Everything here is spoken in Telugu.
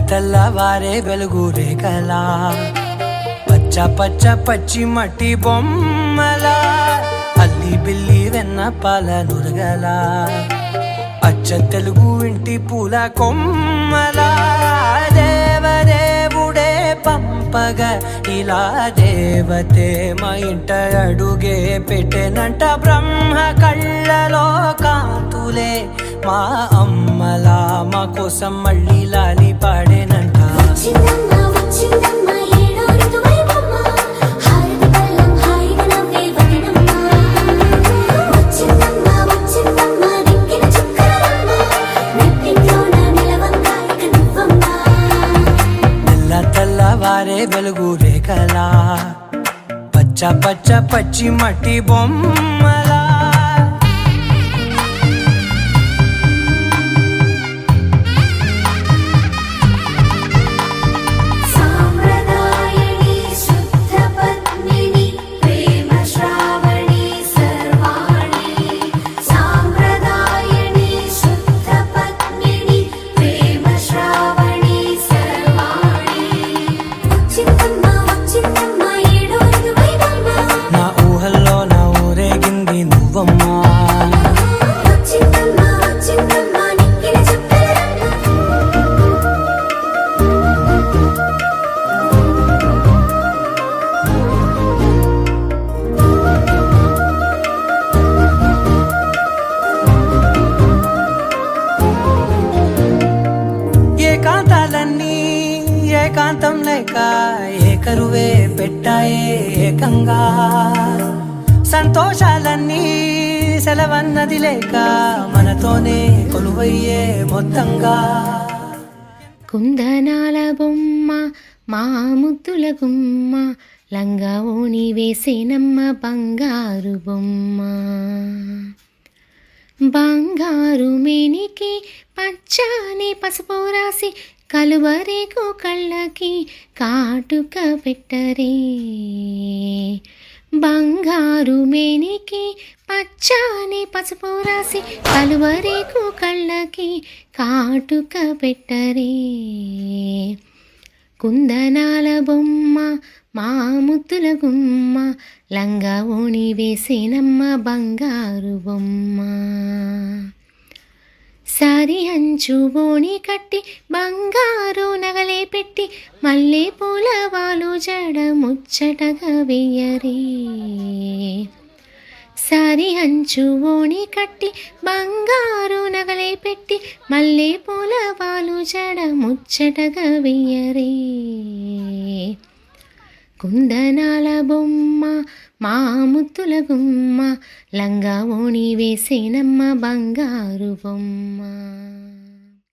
తెల్లవారే వెలుగు రేఖలా పచ్చ పచ్చ పచ్చి మట్టి బొమ్మలా అల్లి బిల్లి వెన్న పాల నురగలా అచ్చ తెలుగు ఇంటి పూల కొమ్మలా దేవదేవుడే పంపగ ఇలా దేవతే మా ఇంట అడుగే పెట్టెనంట బ్రహ్మ కళ్ళలో కాంతులే మా అమ్మలా మా కోసం మళ్ళీ లాలి పాడేనంట. తెల్లవారే వెలుగు రేఖలా పచ్చ పచ్చ పచ్చి మట్టి బొమ్మలా ఏకాంతాలన్నీ ఏకాంతం లేక ఏకరువే పెట్టాయే ఏకంగా సంతోషాలన్నీ సెలవన్నది లేక మనతోనే కొలువయ్యే మొత్తంగా. కుందనాల బొమ్మ మా ముద్దుల గుమ్మ లంగా ఓణి వేసేనమ్మ బంగారు బొమ్మ బంగారు మేనికి పచ్చని పసుపు రాసి కలువరేకు కళ్ళకి కాటుక పెట్టరే బంగారు మేనికి పచ్చని పసుపు రాసి కలువరేకు కళ్ళకి కాటుక పెట్టరే కుందనాల బొమ్మ మా ముద్దుల గుమ్మ లంగా ఓణి వేసేనమ్మ బంగారు బొమ్మ సారి అంచు ఓణి కట్టి బంగారు నగలే పెట్టి మల్లె పూల వాలు జడ ముచ్చటగా వెయ్యరే సారి అంచు ఓణి కట్టి బంగారు నగలే పెట్టి మల్లె పూల వాలు జడ ముచ్చటగా వెయ్యరే కుందనాల బొమ్మ మా ముద్దుల గుమ్మ లంగా ఓణి వేసేనమ్మ బంగారు బొమ్మ.